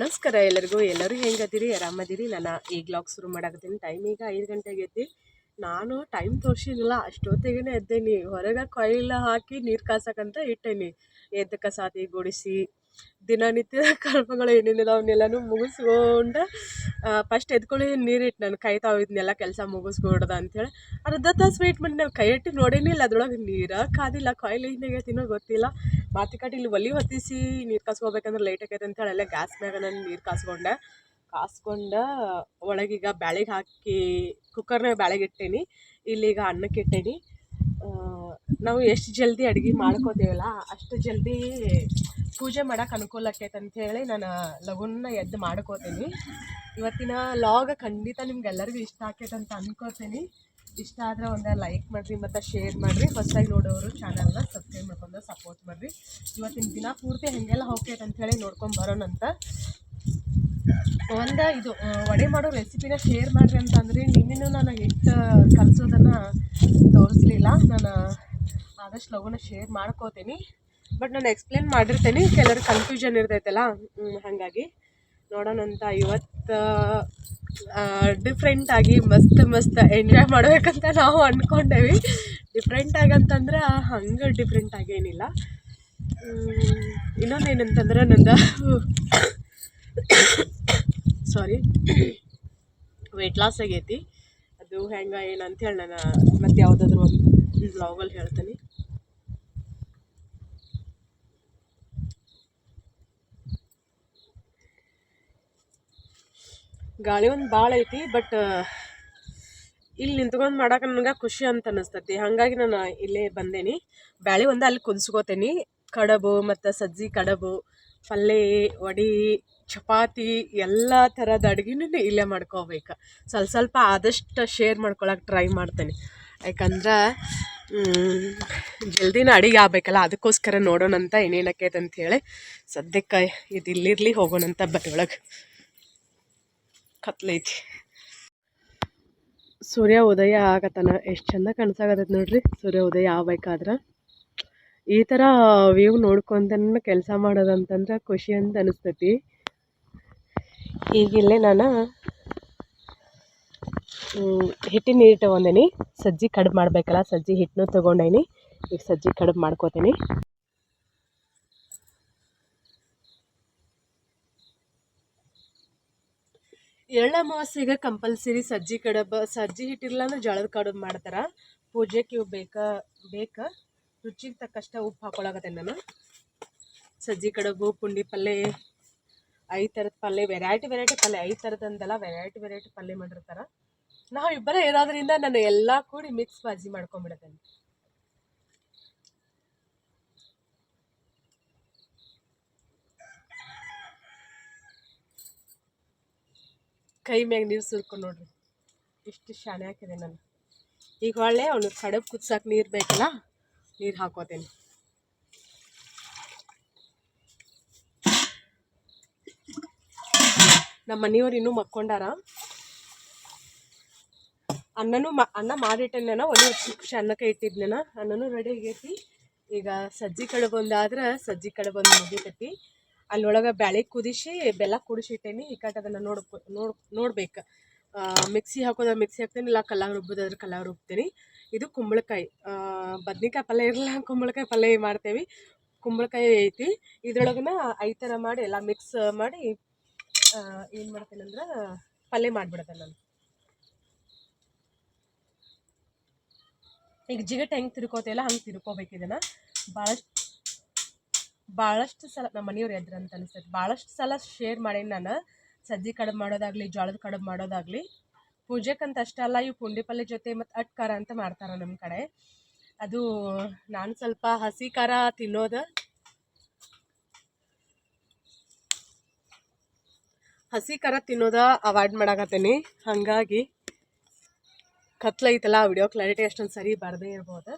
ನಮಸ್ಕಾರ ಎಲ್ಲರೂ ಹೆಂಗದಿರಿ, ಆರಾಮದಿರಿ. ನಾನು ಈಗ ವ್ಲಾಗ್ ಶುರು ಮಾಡಾಕತ್ತೀನಿ. ಟೈಮ್ ಈಗ 5 ಗಂಟೆ ಆಗೈತಿ. ನಾನು ಟೈಮ್ ತೋರಿಸಿಲ್ಲ, ಅಷ್ಟೊತ್ತಿಗೆ ಎದ್ದೇನಿ. ಹೊರಗೆ ಕೊಯ್ಲು ಹಾಕಿ ನೀರು ಕಾಸಕ್ಕಂತ ಇಟ್ಟೇನಿ. ಎದ್ದು ಕಸಾತಿ ಗುಡಿಸಿ ದಿನನಿತ್ಯದ ಕರ್ಮಗಳು ಏನೇನಿಲ್ಲ ಅವನ್ನೆಲ್ಲನೂ ಮುಗಿಸ್ಕೊಂಡು ಫಸ್ಟ್ ಎದ್ಕೊಳ್ಳಿ ನೀರು ಇಟ್ಟು ನಾನು ಕೈ ಇದನ್ನೆಲ್ಲ ಕೆಲಸ ಮುಗಿಸ್ಕೊಡ್ದ ಅಂಥೇಳಿ ಅರ್ಧ ತಾಸು ವೆಯ್ಟ್ ಮಾಡಿ ನಾನು ಕೈ ಇಟ್ಟು ನೋಡೇನಿಲ್ಲ. ಅದ್ರೊಳಗೆ ನೀರು ಕಾದಿಲ್ಲ, ಕೊಯ್ಲು ಏನಾಗೈತಿನೋ ಗೊತ್ತಿಲ್ಲ. ಮಾತಿ ಕಟ್ಟಿ ಇಲ್ಲಿ ಒಲಿ ಹೊತ್ತಿಸಿ ನೀರು ಕಾಸ್ಕೋಬೇಕಂದ್ರೆ ಲೇಟ್ ಆಗೈತೆ ಅಂತೇಳಿ ಅಲ್ಲೇ ಗ್ಯಾಸ್ ಮ್ಯಾಗ ನಾನು ನೀರು ಕಾಸ್ಕೊಂಡು ಒಳಗೀಗ ಬ್ಯಾಳೆಗೆ ಹಾಕಿ ಕುಕ್ಕರ್ನಾಗ ಬ್ಯಾಳೆಗೆ ಇಟ್ಟೇನಿ. ಇಲ್ಲೀಗ ಅನ್ನಕ್ಕೆ ಇಟ್ಟೇನಿ. ನಾವು ಎಷ್ಟು ಜಲ್ದಿ ಅಡುಗೆ ಮಾಡ್ಕೋತೇವಲ್ಲ ಅಷ್ಟು ಜಲ್ದಿ ಪೂಜೆ ಮಾಡೋಕೆ ಅನುಕೂಲ ಆಕೈತೆ ಅಂಥೇಳಿ ನಾನು ಲಗುನ್ನ ಎದ್ದು ಮಾಡ್ಕೋತೀನಿ. ಇವತ್ತಿನ ಲಾಗ್ ಖಂಡಿತ ನಿಮ್ಗೆಲ್ಲರಿಗೂ ಇಷ್ಟ ಆಕೈತೆ ಅಂತ ಅನ್ಕೋತೀನಿ. ಇಷ್ಟ ಆದರೆ ಒಂದು ಲೈಕ್ ಮಾಡಿರಿ ಮತ್ತು ಶೇರ್ ಮಾಡಿರಿ. ಹೊಸದಾಗಿ ನೋಡೋರು ಚಾನಲ್ನ ಸಬ್ಸ್ಕ್ರೈಬ್ ಮಾಡ್ಕೊಂಡು ಸಪೋರ್ಟ್ ಮಾಡಿರಿ. ಇವತ್ತಿನ ದಿನ ಪೂರ್ತಿ ಹಾಗೆಲ್ಲ ಹೋಗ್ತೈತೆ ಅಂಥೇಳಿ ನೋಡ್ಕೊಂಡು ಬರೋಣಂತ. ಇದು ವಡೆ ಮಾಡೋ ರೆಸಿಪಿನ ಶೇರ್ ಮಾಡಿರಿ ಅಂತಂದ್ರೆ ನಿನ್ನೆನೂ ನಾನು ಹಿಟ್ಟು ಕಲಿಸೋದನ್ನು ತೋರಿಸ್ಲಿಲ್ಲ. ನಾನು ಆದಷ್ಟು ಲಗುನ ಶೇರ್ ಮಾಡ್ಕೋತೀನಿ. ಬಟ್ ನಾನು ಎಕ್ಸ್ಪ್ಲೇನ್ ಮಾಡಿರ್ತೇನೆ, ಕೆಲವ್ರಿಗೆ ಕನ್ಫ್ಯೂಷನ್ ಇರ್ತೈತಲ್ಲ, ಹಾಗಾಗಿ ನೋಡೋಣಂತ. ಇವತ್ತು ಡಿಫ್ರೆಂಟಾಗಿ ಮಸ್ತ್ ಎಂಜಾಯ್ ಮಾಡಬೇಕಂತ ನಾವು ಅಂದ್ಕೊಂಡೇವಿ. ಡಿಫ್ರೆಂಟಾಗಿ ಅಂತಂದ್ರೆ ಹಂಗೆ ಡಿಫ್ರೆಂಟಾಗಿ ಏನಿಲ್ಲ. ಇನ್ನೊಂದು ಏನಂತಂದ್ರೆ ನಂದು ವೆಯ್ಟ್ ಲಾಸ್ ಆಗೈತಿ. ಅದು ಹೆಂಗೆ ಏನು ಅಂತೇಳಿ ನಾನು ಮತ್ತೆ ಯಾವುದಾದ್ರೂ ಒಂದು ವ್ಲಾಗಲ್ಲಿ ಹೇಳ್ತೀನಿ. ಗಾಳಿ ಒಂದು ಭಾಳ ಐತಿ, ಬಟ್ ಇಲ್ಲಿ ನಿಂತ್ಕೊಂಡು ಮಾಡಕ್ಕೆ ನನಗೆ ಖುಷಿ ಅಂತ ಅನ್ನಿಸ್ತೈತಿ. ಹಾಗಾಗಿ ನಾನು ಇಲ್ಲೇ ಬಂದೇನಿ. ಬ್ಯಾಳೆ ಒಂದು ಅಲ್ಲಿ ಕುದಿಸ್ಕೋತೇನಿ. ಕಡುಬು ಮತ್ತು ಸಜ್ಜಿ ಕಡುಬು, ಪಲ್ಯ, ವಡೆ, ಚಪಾತಿ ಎಲ್ಲ ಥರದ ಅಡುಗೆನೂ ಇಲ್ಲೇ ಮಾಡ್ಕೋಬೇಕು. ಸ್ವಲ್ಪ ಆದಷ್ಟು ಶೇರ್ ಮಾಡ್ಕೊಳಕ್ಕೆ ಟ್ರೈ ಮಾಡ್ತೇನೆ. ಯಾಕಂದ್ರೆ ಜಲ್ದಿನ ಅಡುಗೆ ಆಗಬೇಕಲ್ಲ, ಅದಕ್ಕೋಸ್ಕರ ನೋಡೋಣಂತ ಏನೇನಕ್ಕೈತೆ ಅಂಥೇಳಿ. ಸದ್ಯಕ್ಕೆ ಇದು ಇಲ್ಲಿರಲಿ, ಹೋಗೋಣಂತ ಬರೋಳಗೆ. ಕತ್ಲೈತಿ. ಸೂರ್ಯ ಉದಯ ಆಗತ್ತಾನ. ಎಷ್ಟು ಚಂದ ಕಾಣಿಸಾಗತ್ತೈತೆ ನೋಡ್ರಿ. ಸೂರ್ಯ ಉದಯ ಆಗ್ಬೇಕಾದ್ರೆ ಈ ಥರ ವ್ಯೂ ನೋಡ್ಕೊಂತ ಕೆಲಸ ಮಾಡೋದಂತಂದ್ರೆ ಖುಷಿ ಅಂತ ಅನಿಸ್ತೈತಿ. ಈಗಿಲ್ಲೇ ನಾನು ಹಿಟ್ಟಿನ ನೀರು ತೊಗೊಂಡೇನಿ. ಸಜ್ಜಿ ಕಡುಬು ಮಾಡಬೇಕಲ್ಲ, ಸಜ್ಜಿ ಹಿಟ್ಟನ್ನು ತೊಗೊಂಡೇನಿ. ಈಗ ಸಜ್ಜಿ ಕಡುಬು ಮಾಡ್ಕೋತೀನಿ. ಎಳ್ಳು ಅಮಾವಾಸ್ಯೆಗೆ ಕಂಪಲ್ಸರಿ ಸಜ್ಜಿ ಕಡುಬು, ಸಜ್ಜಿ ಹಿಟ್ಟಿರಲ್ಲ ಅಂದ್ರೆ ಜೋಳದ ಕಡುಬು ಮಾಡ್ತಾರೆ. ಪೂಜೆಗೆ ಇವು ಬೇಕಾ ರುಚಿಗೆ ತಕ್ಕಷ್ಟ ಉಪ್ಪು ಹಾಕೊಳಕತ್ತೇನೆ ನಾನು. ಸಜ್ಜಿ ಕಡುಬು, ಪುಂಡಿ ಪಲ್ಯ, 5 ಥರದ ಪಲ್ಯ, ವೆರೈಟಿ ಪಲ್ಯ. 5 ಥರದಂದಲ್ಲ, ವೆರೈಟಿ ಪಲ್ಯ ಮಾಡಿರ್ತಾರೆ. ನಾವು ಇಬ್ಬರೇ ಇರೋದ್ರಿಂದ ನಾನು ಎಲ್ಲ ಕೂಡಿ ಮಿಕ್ಸ್ ಬಾಜಿ ಮಾಡ್ಕೊಂಡ್ಬಿಡ್ತೇನೆ. ಕೈ ಮ್ಯಾಗ ನೀರು ಸುರ್ಕೊಂಡು ನೋಡ್ರಿ, ಇಷ್ಟು ಶಾಣೆ ಹಾಕಿದೆ ನಾನು. ಈಗ ಹೊಳ್ಳೆ ಅವನು ಕಡುಬು ಕುದ್ಸಕ್ಕೆ ನೀರು ಬೇಕಲ್ಲ, ನೀರು ಹಾಕೋತೇನೆ. ನಮ್ಮ ಮನೆಯವ್ರು ಇನ್ನೂ ಮಕ್ಕೊಂಡಾರ. ಅನ್ನ ಮಾಡಿಟ್ಟೇನ, ಒಲಿ ಹಚ್ಚಿ ಅನ್ನಕ್ಕೆ ಇಟ್ಟಿದ್ನೇನ. ಅನ್ನನೂ ರೆಡಿ ಆಗೈತಿ. ಈಗ ಸಜ್ಜಿ ಕಡುಬು ಒಂದಾದ್ರೆ ಸಜ್ಜಿ ಕಡುಬು ಒಂದು ಮುಗಿತೈತಿ. ಅಲ್ಲೊಳಗೆ ಬ್ಯಾಳೆ ಕುದಿಸಿ ಬೆಲ್ಲ ಕುಡಿಸಿಟ್ಟೇನಿ. ಈ ಕಟ್ ಅದನ್ನು ನೋಡ್ಬೇಕು. ಮಿಕ್ಸಿ ಹಾಕೋದ್ರೆ ಮಿಕ್ಸಿ ಹಾಕ್ತೀನಿ, ಇಲ್ಲ ಕಲ್ಲಾಗ ರುಬ್ಬೋದಾದ್ರೆ ಕಲ್ಲಾಗ ರುಬ್ತೀನಿ. ಇದು ಕುಂಬಳಕಾಯಿ, ಬದ್ನಿಕಾಯಿ ಪಲ್ಯ ಇರಲ್ಲ, ಕುಂಬಳಕಾಯಿ ಪಲ್ಯ ಮಾಡ್ತೇವೆ. ಕುಂಬಳಕಾಯಿ ಐತಿ, ಇದ್ರೊಳಗನ 5 ಥರ ಮಾಡಿ ಎಲ್ಲ ಮಿಕ್ಸ್ ಮಾಡಿ ಏನು ಮಾಡ್ತೇನೆ ಅಂದ್ರೆ ಪಲ್ಯ ಮಾಡಿಬಿಡ್ತೇನೆ ನಾನು. ಈಗ ಜಿಗಟ್ ಹೆಂಗೆ ತಿರ್ಕೋತಿಲ್ಲ ಹಂಗೆ ತಿರ್ಕೋಬೇಕು ಇದನ್ನು. ಭಾಳಷ್ಟು ಸಲ ನಮ್ಮ ಮನೆಯವ್ರು ಎದ್ರು ಅಂತ ಅನಿಸ್ತೈತಿ. ಭಾಳಷ್ಟು ಸಲ ಶೇರ್ ಮಾಡೇನಿ ನಾನು. ಸಜ್ಜಿ ಕಡುಬು ಮಾಡೋದಾಗಲಿ, ಜೋಳದ ಕಡುಬು ಮಾಡೋದಾಗಲಿ. ಪೂಜೆಕ್ಕಂತ ಅಷ್ಟೇ ಅಲ್ಲ, ಇವು ಪುಂಡಿ ಪಲ್ಯ ಜೊತೆ ಮತ್ತು ಅಟ್ಕಾರ ಅಂತ ಮಾಡ್ತಾರೆ ನಮ್ಮ ಕಡೆ. ಅದು ನಾನು ಸ್ವಲ್ಪ ಹಸಿ ಖಾರ ತಿನ್ನೋದ ಅವಾಯ್ಡ್ ಮಾಡಾಕತ್ತೀನಿ. ಹಾಗಾಗಿ ಕತ್ಲೈತಲ್ಲ, ವಿಡಿಯೋ ಕ್ಲಾರಿಟಿ ಅಷ್ಟೊಂದು ಸರಿ ಬರದೇ ಇರ್ಬೋದು.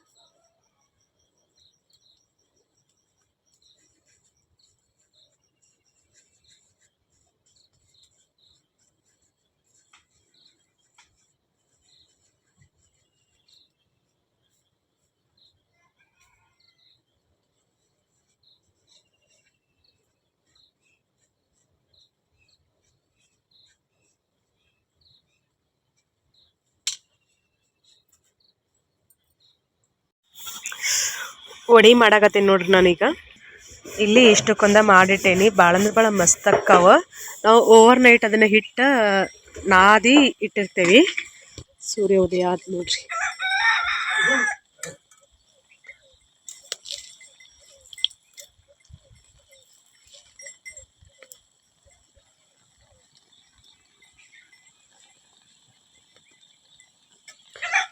ವಡಿ ಮಾಡಾಕತ್ತೀನಿ ನೋಡ್ರಿ ನಾನೀಗ. ಇಲ್ಲಿ ಇಷ್ಟಕ್ಕೊಂದ ಮಾಡಿಟ್ಟೇನಿ. ಭಾಳ ಅಂದ್ರೆ ಭಾಳ ಮಸ್ತ್ ಅಕ್ಕಾವ. ನಾವು ಓವರ್ ನೈಟ್ ಅದನ್ನ ಹಿಟ್ಟು ನಾದಿ ಇಟ್ಟಿರ್ತೇವಿ. ಸೂರ್ಯ ಉದಯ ಆದ್ ನೋಡ್ರಿ.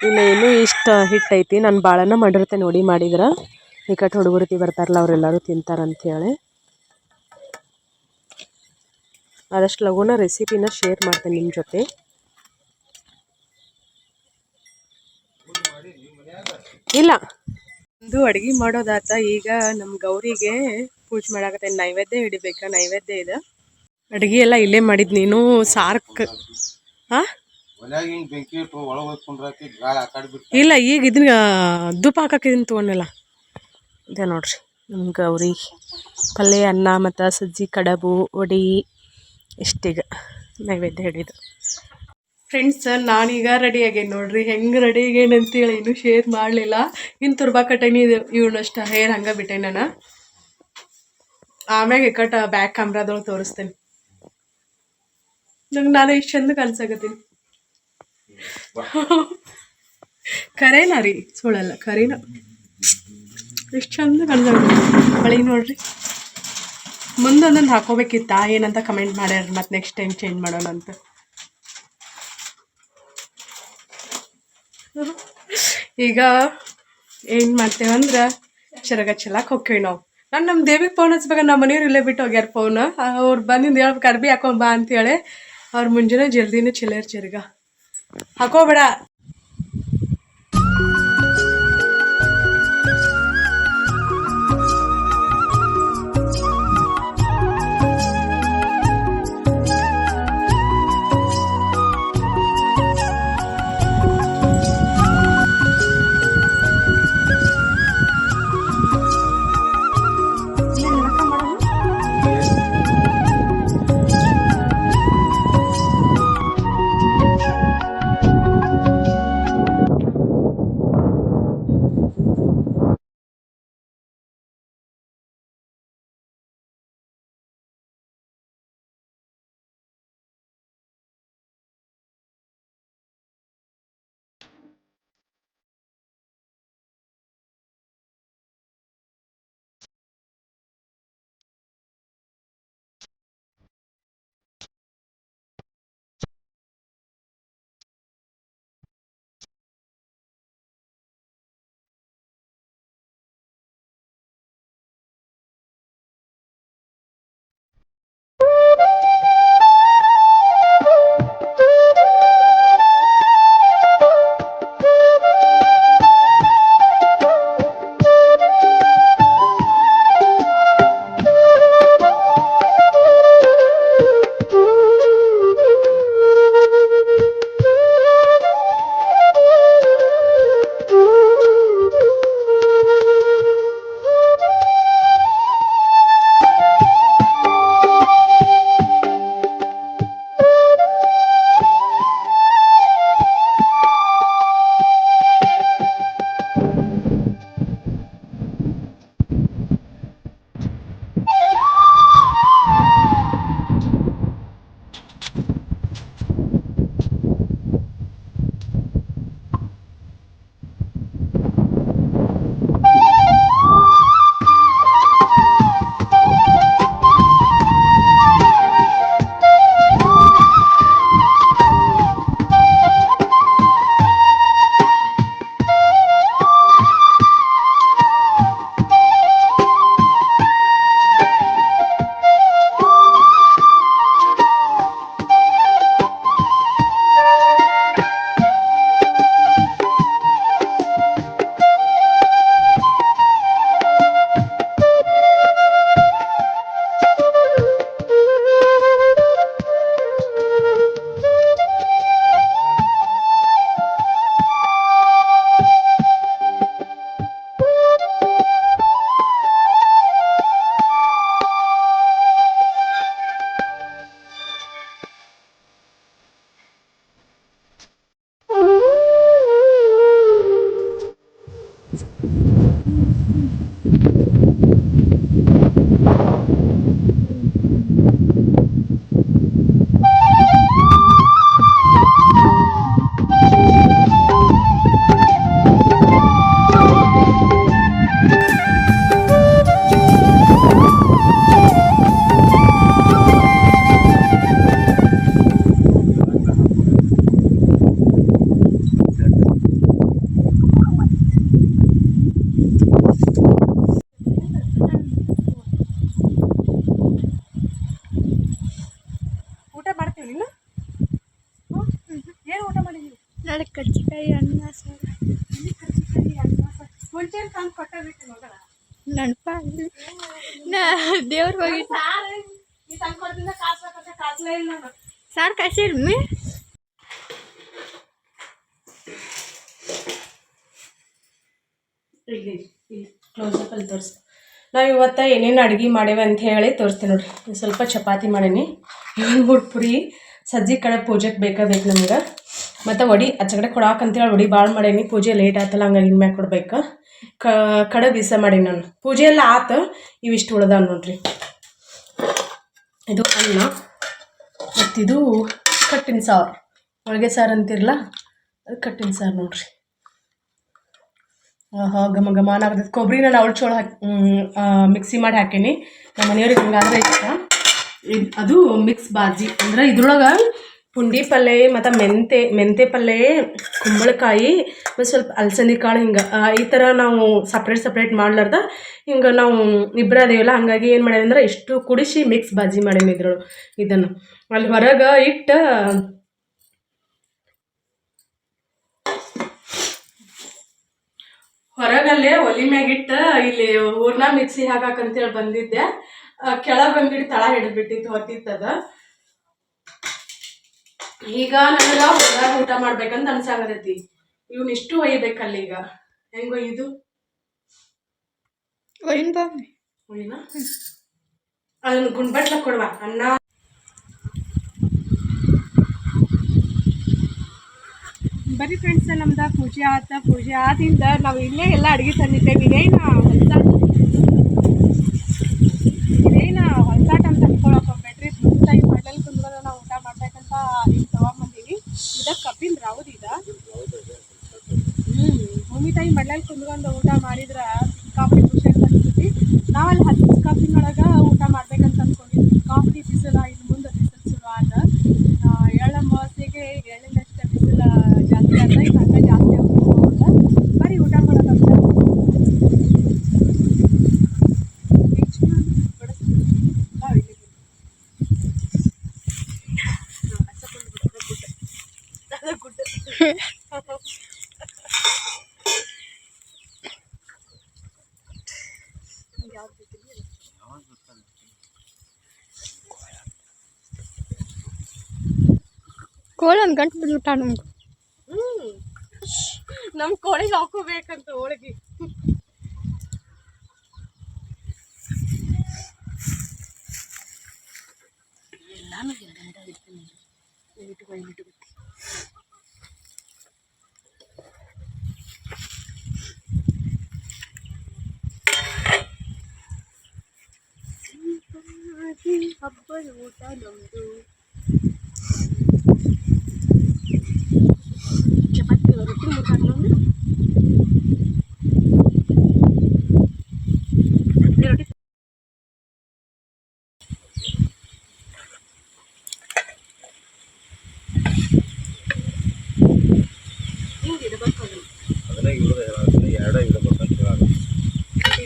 ಇನ್ನೇನು ಇಷ್ಟ ಹಿಟ್ಟೈತಿ. ನಾನು ಭಾಳನ ಮಾಡಿರ್ತೇನೆ ನೋಡಿ ಮಾಡಿದ್ರೆ. ಈ ಕಟ್ಟು ಹುಡುಗರ್ತಿ ಬರ್ತಾರಲ್ಲ ಅವರೆಲ್ಲರೂ ತಿಂತಾರಂಥೇಳಿ ಆದಷ್ಟು ಲಘುನ ರೆಸಿಪಿನ ಶೇರ್ ಮಾಡ್ತೇನೆ ನಿಮ್ಮ ಜೊತೆ. ಇಲ್ಲ ಒಂದು ಅಡುಗೆ ಮಾಡೋದಾತ. ಈಗ ನಮ್ಮ ಗೌರಿಗೆ ಪೂಜೆ ಮಾಡಾಕತ್ತೇನೆ. ನೈವೇದ್ಯ ಹಿಡಿಬೇಕಾ, ನೈವೇದ್ಯ ಇದೆ. ಅಡುಗೆ ಎಲ್ಲ ಇಲ್ಲೇ ಮಾಡಿದ್ ನೀನು ಸಾರ್ಕ್. ಹಾಂ ಇಲ್ಲ, ಈಗ ಇದನ್ನ ದುಪ್ಪ ಹಾಕಕ್ಕೆ ಇದನ್ನ ತೊಗೊಂಡಿಲ್ಲ. ಇದೆ ನೋಡ್ರಿ ನಮ್ಮ ಗೌರಿ ಪಲ್ಯ, ಅನ್ನ ಮತ್ತು ಸಜ್ಜಿ ಕಡಬು, ವಡಿ ಇಷ್ಟೀಗ ನೈವೇದ್ಯ ಹಿಡಿದು. ಫ್ರೆಂಡ್ಸ್, ನಾನೀಗ ರೆಡಿ ಆಗೇನಿ ನೋಡ್ರಿ. ಹೆಂಗೆ ರೆಡಿ ಆಗೇನಿ ಅಂತೇಳಿ ಇನ್ನೂ ಶೇರ್ ಮಾಡಲಿಲ್ಲ. ಇನ್ನು ತುರ್ಬಾಕಟ್ಟೇನಿ ಇವನಷ್ಟ ಹೇರ್ ಹಂಗೆ ಬಿಟ್ಟೆ ನಾನು. ಆಮ್ಯಾಗ ಕಟ್ ಬ್ಯಾಕ್ ಕ್ಯಾಮ್ರಾದೊಳಗೆ ತೋರಿಸ್ತೇನೆ. ನಂಗೆ ನಾನು ಇಷ್ಟು ಚಂದ ಕನ್ಸಾಕತ್ತೀನಿ. ಕರೇನ ರೀ, ಸುಳ್ಳಲ್ಲ, ಕರೀನ. ಎಷ್ಟು ಚಂದ ಕನ್ಸಾಕತ್ತೀನಿ ಬಳಿ ನೋಡ್ರಿ. ಮುಂದೊಂದೊಂದು ಹಾಕೋಬೇಕಿತ್ತಾ ಏನಂತ ಕಮೆಂಟ್ ಮಾಡ್ಯಾರ. ಮತ್ತು ನೆಕ್ಸ್ಟ್ ಟೈಮ್ ಚೇಂಜ್ ಮಾಡೋಣ ಅಂತ. ಈಗ ಏನು ಮಾಡ್ತೇವಂದ್ರೆ ಚರಗ ಚೆಲ್ಲಕ್ಕೆ ಹೋಗ್ತೇವೆ ನಾವು. ನಾನು ನಮ್ಮ ದೇವಿಗೆ ಫೋನ್ ಹಚ್ಬೇಕು. ನಮ್ಮ ಮನೆಯವ್ರು ಇಲ್ಲೇ ಬಿಟ್ಟು ಹೋಗ್ಯಾರ ಫೋನ್. ಅವ್ರು ಬಂದಿಂದ ಹೇಳ್ಬೇಕು ಅರ್ಬಿ ಹಾಕೊಂಬ ಅಂತೇಳಿ. ಅವ್ರು ಮುಂಜಾನೆ ಜಲ್ದಿನೇ ಚೆಲ್ಲಾರ ಚರಗ. ಹಾಕೋಬೇಡ. ದೇವ್ರ ಹೋಗಿ ಸಾರ್ ಕಾಸಿರ್ ಮೀ ಕ್ಲೋಸಪ್ ಅಲ್ಲಿ ತೋರಿಸ್. ನಾವು ಇವತ್ತು ಏನೇನು ಅಡುಗೆ ಮಾಡೇವೆ ಅಂತ ಹೇಳಿ ತೋರಿಸ್ತೀನಿ ನೋಡ್ರಿ. ಸ್ವಲ್ಪ ಚಪಾತಿ ಮಾಡೀನಿ, ಇವನ್ 3 ಪುರಿ, ಸಜ್ಜಿ ಕಡೆ ಪೂಜೆಗೆ ಬೇಕು ನಮ್ಗೆ. ಮತ್ತು ವಡಿ ಆಚೆ ಕೊಡಾಕಂತೇಳಿ ವಡಿ ಭಾಳ ಮಾಡೀನಿ. ಪೂಜೆ ಲೇಟ್ ಆಯ್ತಲ್ಲ, ಹಂಗಾಗಿ ಇನ್ಮ್ಯಾಗ ಕೊಡ್ಬೇಕು. ಕಡೆ ಬೀಸ ಮಾಡೀನಿ ನಾನು. ಪೂಜೆ ಎಲ್ಲ ಆತು, ಇವಿಷ್ಟು ಉಳ್ದ ನೋಡ್ರಿ. ಇದು ಅನ್ನ, ಮತ್ತಿದು ಕಟ್ಟಿನ ಸಾರು, ಹೊಳಗೆ ಸಾರು ಅಂತಿರಲ್ಲ ಅದು ಕಟ್ಟಿನ ಸಾರು ನೋಡ್ರಿ. ಘಮ ಘಮಾನ ಆಗ್ತದೆ. ಕೊಬ್ಬರಿನ ಅವಳು ಚೋಳು ಹಾಕಿ ಮಿಕ್ಸಿ ಮಾಡಿ ಹಾಕೀನಿ. ನಮ್ಮ ಮನೆಯವ್ರಿಗೆ ಹಂಗಾದ್ರೆ ಇಷ್ಟ. ಅದು ಮಿಕ್ಸ್ ಬಾಜಿ ಅಂದ್ರೆ ಇದ್ರೊಳಗೆ ಪುಂಡಿ ಪಲ್ಯ ಮತ್ತು ಮೆಂತೆ ಪಲ್ಯ, ಕುಂಬಳಕಾಯಿ ಮತ್ತು ಸ್ವಲ್ಪ ಅಲಸಂದಿ ಕಾಳು, ಹಿಂಗೆ ಈ ಥರ ನಾವು ಸಪ್ರೇಟ್ ಮಾಡ್ಲಾರ್ದ ಹಿಂಗೆ ನಾವು ಇಬ್ಬರು ಅದೇವಲ್ಲ, ಹಂಗಾಗಿ ಏನು ಮಾಡಿದೆ ಅಂದ್ರೆ ಇಷ್ಟು ಕುಡಿಸಿ ಮಿಕ್ಸ್ ಬಾಜಿ ಮಾಡೀನಿ ಇದ್ರೊಳಗೆ. ಇದನ್ನು ಅಲ್ಲಿ ಹೊರಗೆ ಇಟ್ಟು ಹೊರಗಲ್ಲೇ ಒಲಿ ಮ್ಯಾಗಿಟ್ಟು ಇಲ್ಲಿ ಹೂರ್ಣ ಮಿಕ್ಸಿ ಹಾಕಾಕಂತೇಳಿ ಬಂದಿದ್ದೆ. ಕೆಳಗೆ ಬಂದ್ಬಿಟ್ಟು ತಳ ಹಿಡಿದ್ಬಿಟ್ಟಿತ್ತು, ಹೊತ್ತಿತ್ತದ. ಈಗ ನನಗೆ ಹೊರಗೆ ಊಟ ಮಾಡ್ಬೇಕಂತ ಅನ್ಸಾಗತೈತಿ. ಇಷ್ಟು ಒಯ್ಬೇಕಲ್ಲ, ಈಗ ಹೆಂಗೆ ಒಯ್ದು ಒಯ್ಯಿನ ಅದನ್ನು ಗುಂಡ್ಬಟ್ಲ ಕೊಡುವ ಅನ್ನ. ಬರೀ ಫ್ರೆಂಡ್ಸ್, ನಮ್ದು ಪೂಜೆ ಪೂಜೆ ಆದಿಂದ ನಾವು ಇಲ್ಲೇ ಎಲ್ಲ ಅಡುಗೆ ತಂದಿದ್ದೇವೆ. ಇದೇನು ಹೊಲ್ಸಾಟ ಅಂತ ಅನ್ಕೊಳಕ್ ಹೋಗ್ಬೇಡ್ರಿ. ಟೈಮ್ ಮಳೆಯಲ್ಲಿ ಕುಂದ್ರದ ನಾವು ಊಟ ಮಾಡ್ಬೇಕಂತ ಈಗ ತಗೊಂಬಂದೀವಿ. ಇದಕ್ಕೆ ಕಬ್ಬಿನ ರಾವುದ್ ಭೂಮಿ ತಾಯಿ ಮಳೆಯಲ್ಲಿ ಕುಂದ್ಕೊಂಡು ಊಟ ಮಾಡಿದ್ರೆ ಕಾಫಿ ಖುಷಿ ಅಂತ ಅನ್ಸುತ್ತಿ. ನಾವಲ್ಲಿ 10 ಕಾಫಿನೊಳಗೆ ಊಟ ಮಾಡ್ಬೇಕಂತ ಅಂದ್ಕೊಂಡಿದ್ವಿ. ಕಾಫಿ ಬಿಸಿಲ ಇನ್ನು ಮುಂದೆ ಬಿಸಿಲು ಶುರು ಆದ ಎಳ್ಳ ಅಮಾವಾಸ್ಯೆಗೆ ಎಳ್ಳಿನಷ್ಟು ಬಿಸಿಲು ಜಾಸ್ತಿ ಆದ. ಈಗ ಹಂಗೆ ಜಾಸ್ತಿ ಆಗೋದು ಬರೀ ಊಟ ಮಾಡೋದಂತ ಕೋಳಿ ಒಂದು ಗಂಟು ಬಿಡ್ಬಿಟ್ಟ ನಮ್ಗೆ. ನಮ್ಮ ಕೋಳಿಗೆ ಹಾಕೋಬೇಕಂತ ಹೋಳಿಗೆ. ಎಲ್ಲಾನು ಇಡ್ತೀನಿ. ಹಬ್ಬದ ಊಟ ನಮ್ದು. ಚಪಾತಿ ರೊಟ್ಟಿ ಮುರ್ಕೊಂಡು ರೊಟ್ಟಿ ಹಿಂಗೆ ಇಡಬೇಕು.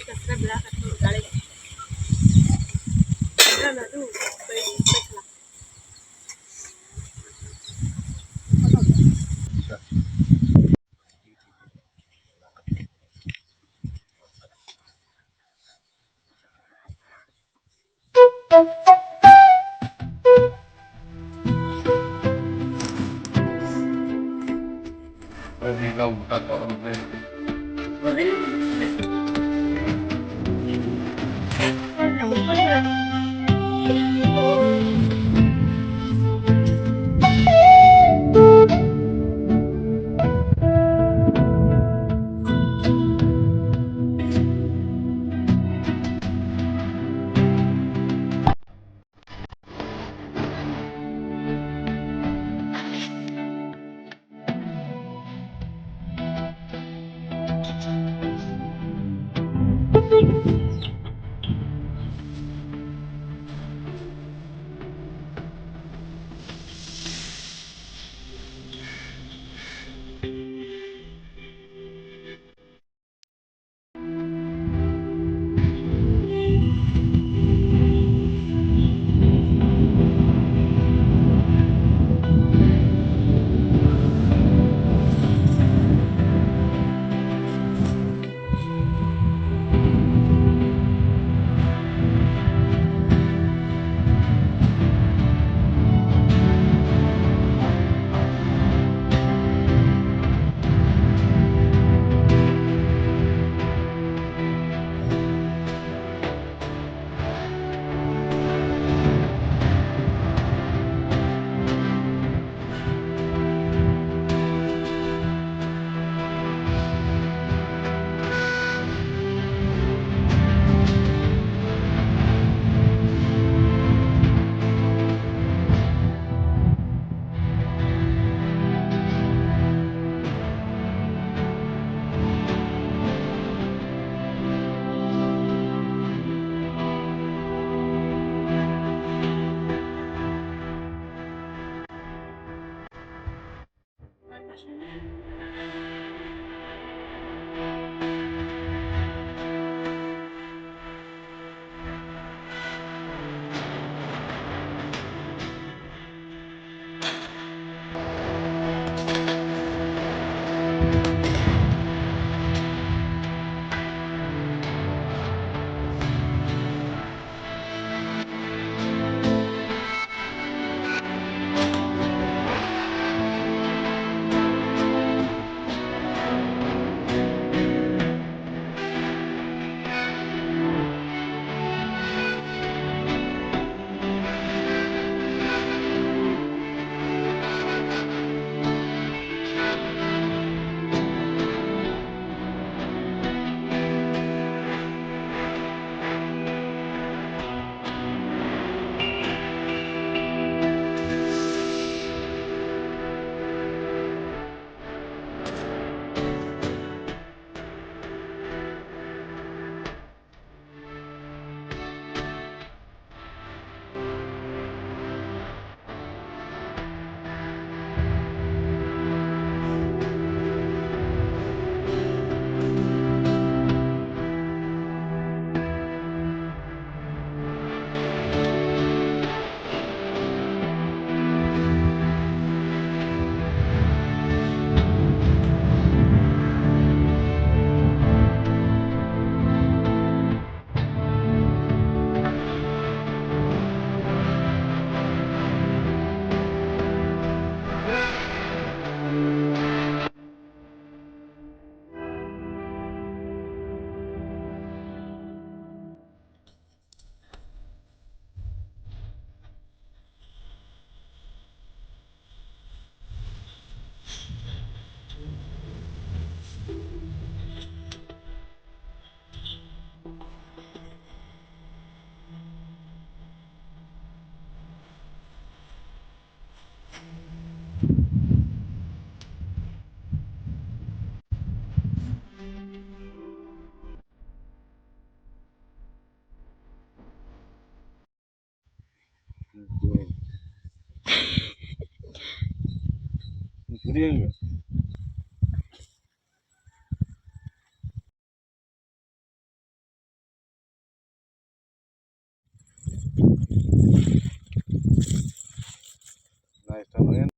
ಕಸರ ಬೀಳಾಕತ್ತ ಗಾಳಿಗೆ ಅದು ಬೇಯಿಸ್ಬೇಕಲ್ಲ.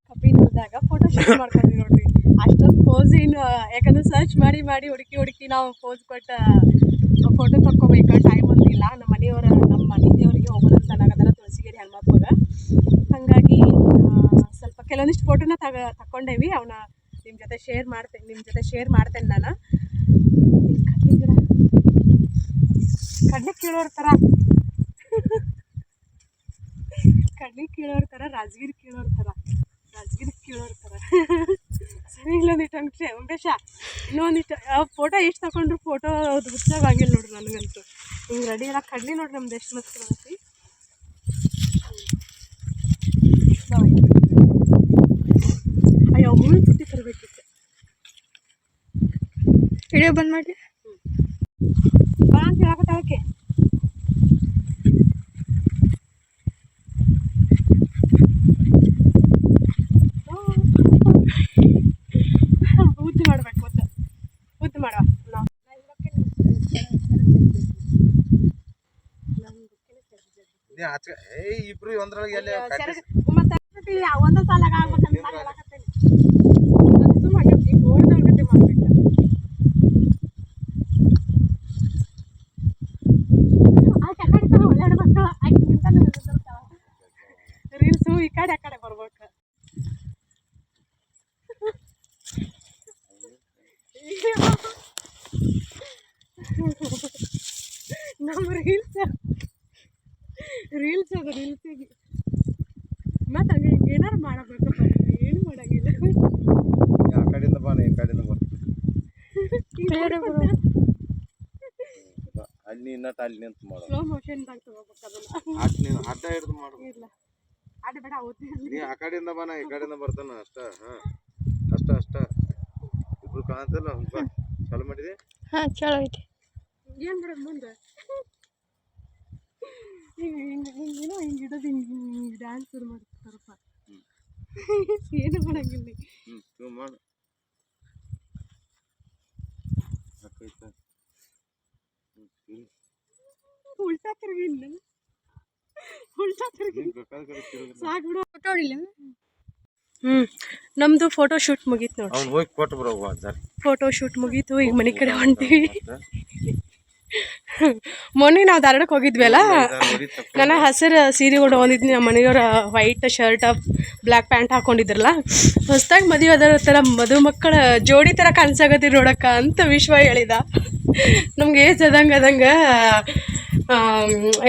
ಕಪಿಲ್ದಾಗ ಫೋಟೋ ಶೂಟ್ ಮಾಡ್ಕೊಂಡ್ವಿ ನೋಡ್ರಿ. ಅಷ್ಟೊಂದು ಪೋಸ್ ಏನು, ಯಾಕಂದ್ರೆ ಸರ್ಚ್ ಮಾಡಿ ಮಾಡಿ ಹುಡುಕಿ ನಾವು ಪೋಸ್ ಕೊಟ್ಟು ಫೋಟೋ ತಕ್ಕೋಬೇಕು, ಟೈಮ್ ಒಂದಿಲ್ಲ. ನಮ್ಮ ಮನೆ ದೇವರಿಗೆ ಹೋಗೋಣ ಅಂತ ಅನ್ನಕತ್ತಾರ, ತುಳಸಿಗೇರಿ ಹನುಮಪ್ಪಗೆ. ಹಾಗಾಗಿ ಸ್ವಲ್ಪ ಕೆಲವೊಂದಿಷ್ಟು ಫೋಟೋನ ತಕ್ಕೊಂಡೇವಿ. ಅವನ್ನ ನಿಮ್ಮ ಜೊತೆ ಶೇರ್ ಮಾಡ್ತೇನೆ ನಾನು. ಕಡ್ಲಿ ಕೀಳೋರ್ ಥರ ರಾಜಗಿರಿ ಕೀಳೋರ್ ಥರ ಸರಿ. ಇಲ್ಲೊಂದಿಟ್ಟು ಉಮೇಶ, ಇನ್ನೊಂದಿಷ್ಟು ಫೋಟೋ ಎಷ್ಟು ತಗೊಂಡ್ರು ಫೋಟೋ ಹುಚ್ಚಾಗಿಲ್ಲ ನೋಡ್ರಿ ನನಗಂತೂ. ಹಿಂಗೆ ರೆಡಿ ಎಲ್ಲ ಕಡ್ಲಿ ನೋಡ್ರಿ ನಮ್ದು ಎಷ್ಟು ಮಸ್ತ್ ಬರುತ್ತೆ. ಅಯ್ಯೋ ಹೂವಿನ ಪುಟ್ಟಿ ತರಬೇಕಿತ್ತು. ವಿಡಿಯೋ ಬಂದ್ ಮಾಡಿ ಬಾ ಅಂತ ಹೇಳಕತ್ತಾಳಕ್ಕೆ. ಉದ್ದು ಮಾಡ್ಬೇಕು, ಉದ್ದು ಮಾಡುವ ನಾವು. ಇಬ್ರು ಒಂದ್ರೊಳಗೆ ಮತ್ತೆ ಒಂದೇ ಸಾಲಾಗ ಆಗ್ಬೇಕಂತ ಹೇಳಕತ್ತೇನೆ. ಸುಮ್ಮನೆ ಓಡ್ದವ್ರಿಗೆ ಮಾಡ್ಬೇಕು. ಓಡಾಡ್ಬೇಕು, ಆಕೆ ನಿಂತಲ್ಲಿ ರೀಲ್ಸು ಈ ಕಡೆ ಆ ಕಡೆ ಬರ್ಬೇಕು. ನಮ್ಮ ರೀಲ್ಸಿಗೆ ಮತ್ತೆ ಹಂಗೆ ಹಿಂಗೆ ಏನಾರು ಮಾಡಬೇಕಪ್ಪ, ಏನು ಮಾಡಂಗಿಲ್ಲ. ಆ ಕಡೆಯಿಂದ ಬಾನ, ಈ ಕಡೆಯಿಂದ ಬರ್ತೀವಿ. ಅಲ್ಲಿ ಇನ್ನಟ್ಟು ಅಲ್ಲಿ ನಿಂತು ಮಾಡೋ ಸ್ಲೋ ಮೋಷನ್ದಾಗ ತಗೋಬೇಕು ಅದನ್ನ. ಅಡ್ಡ ಹಿಡಿದು ಮಾಡು. ಇಲ್ಲ ಅಡ್ಡ ಬೇಡ, ನೀ ಆ ಕಡೆಯಿಂದ ಬಾನ, ಈ ಕಡೆಯಿಂದ ಬರ್ತಾನ ಅಷ್ಟ. ಅಷ್ಟ ಇಬ್ರು ಕಾಣತ್ತಲ್ಲ. ಚಾಲು ಮಾಡಿದೆ. ಚಲೋ ಐತಿ. ಏನು ಬಿಡೋದು ಮುಂದೆ ಹಿಂಗೇನೋ ಹಿಂಗೆ ಇಡೋದು, ಹಿಂಗೆ ಡ್ಯಾನ್ಸ್ ಶುರು ಮಾಡ್ತಾರಪ್ಪ. ಏನು ಮಾಡಂಗಿಲ್ಲ. ಮಾಡು. ಉಲ್ಟಾ ತಿರುಗಿ ಸಾಕು ಬಿಡು. ಫೋಟೋ ಹೊಡಿಲ್ಲ. ನಮ್ದು ಫೋಟೋ ಶೂಟ್ ಮುಗೀತು ನೋಡಿ. ಅವ್ನು ಹೋಗಿ ಕೊಟ್ಟು ಬರೋ. ಫೋಟೋ ಶೂಟ್ ಮುಗೀತು, ಈಗ ಮನೆ ಕಡೆ ಹೊಂಟೀವಿ. ಮೊನ್ನೆ ನಾವು ಧಾರವಾಡಕ್ಕೆ ಹೋಗಿದ್ವಲ್ಲ, ನಾನು ಹಸಿರು ಸೀರೆ ಹೊಂದಿದ್ನಿ. ನಮ್ಮ ಮನೆಯವ್ರ ವೈಟ್ ಶರ್ಟ್ ಬ್ಲ್ಯಾಕ್ ಪ್ಯಾಂಟ್ ಹಾಕೊಂಡಿದ್ರಲ್ಲ, ಹೊಸ್ದಾಗಿ ಮದುವೆ ಅದರ ಥರ ಮದುಮಕ್ಕಳ ಜೋಡಿ ಥರ ಕಾಣಿಸಾಗತ್ತೀರಿ ನೋಡಕ್ಕ ಅಂತ ವಿಶ್ವ ಹೇಳಿದ. ನಮ್ಗೆ ಏಜ್ ಅದಂಗೆ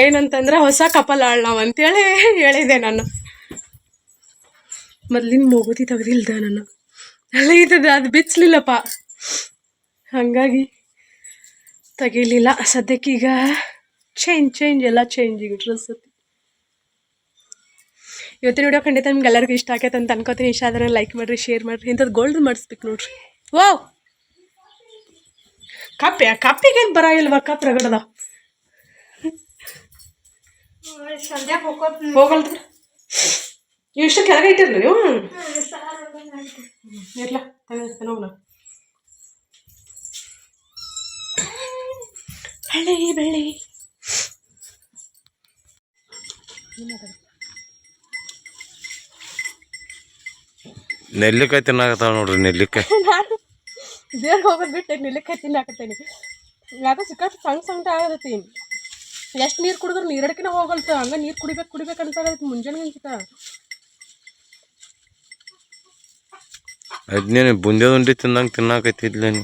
ಏನಂತಂದ್ರೆ ಹೊಸ ಕಪಲ್ ಆಳ್ ನಾವು ಅಂತೇಳಿ ಹೇಳಿದೆ ನಾನು. ಮೊದ್ಲಿನ ಮೂಗುತಿ ತೆಗ್ದಿಲ್ದ ನಾನು, ಅಲ್ಲ ಇದ್ದದ ಅದು ಬಿಚ್ಚಲಿಲ್ಲಪ್ಪ, ಹಾಗಾಗಿ ತೆಗಿಲಿಲ್ಲ. ಸದ್ಯಕ್ಕೀಗ ಚೇಂಜ್ ಎಲ್ಲ ಚೇಂಜಿಂಗ್ ಡ್ರೆಸ್. ಇವತ್ತಿನ ವಿಡಿಯೋ ಖಂಡಿತ ನಿಮ್ಗೆ ಎಲ್ಲರಿಗೂ ಇಷ್ಟ ಆಗೈತೆ ಅಂತ ಅನ್ಕೋತೀನಿ. ಇಷ್ಟ ಆದರೆ ಲೈಕ್ ಮಾಡಿರಿ, ಶೇರ್ ಮಾಡಿರಿ. ಇಂಥದ್ದು ಗೋಲ್ಡ್ ಮಾಡಿಸ್ಬೇಕು ನೋಡ್ರಿ. ಓ ಕಪ್ಪಿಗೇನು ಬರೋಲ್ವಾ? ಕಪ್ ರಗಡದ ಹೋಗಲ್ರಿ. ಇಷ್ಟು ಕೆಳಗೆ ಇಟ್ಟಿರ್ಲಿ ನೀವು. ಇಲ್ಲ ಹೋಗ್ಲ ಬೆಳ್ಳಿ ನೆಲ್ಲಿಕಾಯಿ ತಿನ್ನಾಕತ್ತಾವ ನೋಡ್ರಿ. ನೆಲ್ಲಿಕಾಯಿ ದೇವ್ರಿಗೆ ಹೋಗೋದು ಬಿಟ್ಟು ನೆಲ್ಲಿಕಾಯಿ ತಿನ್ನಾಕತ್ತೇನೆ. ಯಾಕೋ ಸಿಕ್ಕಾಪಟ್ಟೆ ಸಣ್ಣ ಆಗದತ್ತಿ. ಎಷ್ಟು ನೀರು ಕುಡಿದ್ರು ನೀರಡ್ಕಿನ ಹೋಗಲ್ತ. ಹಂಗೆ ನೀರು ಕುಡಿಬೇಕು ಅನ್ಸಾಗತ್ತೆ ಮುಂಜಾನೆ ಅನ್ಸುತ್ತ. ಅದ್ನೇನು ಬುಂದ್ಯದ ಉಂಡಿ ತಿಂದಂಗೆ ತಿನ್ನಾಕೈತಿದ್ಲೇನು.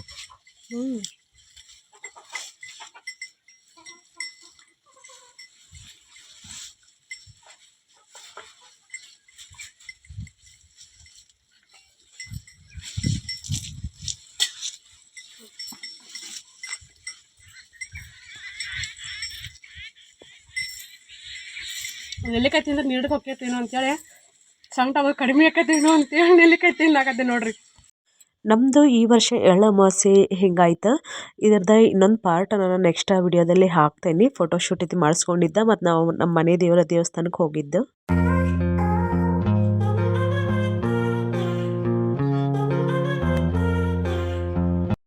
ನೆಲ್ಲಿಕಾಯಿ ತಿಂದ್ರೆ ನೀಡಕ್ಕೆ ಹೋಗ್ತೇನೋ ಅಂತೇಳಿ, ಸಂಕಟ ಕಡಿಮೆ ಆಕತ್ತೇನೋ ಅಂತೇಳಿ ನೆಲ್ಲಿಕಾಯಿ ತಿನ್ನಾಕತ್ತೆ ನೋಡ್ರಿ. ನಮ್ಮದು ಈ ವರ್ಷ ಎಳ್ಳಮಾವಾಸ್ಯೆ ಹಿಂಗಾಯ್ತು. ಇದರದ ಇನ್ನೊಂದು ಪಾರ್ಟ್ ನಾನು ನೆಕ್ಸ್ಟ್ ವಿಡಿಯೋದಲ್ಲಿ ಹಾಕ್ತೇನೆ. ಫೋಟೋಶೂಟ್ ಇದು ಮಾಡಿಸ್ಕೊಂಡಿದ್ದ ಮತ್ತು ನಾವು ನಮ್ಮ ಮನೆ ದೇವರ ದೇವಸ್ಥಾನಕ್ಕೆ ಹೋಗಿದ್ದು.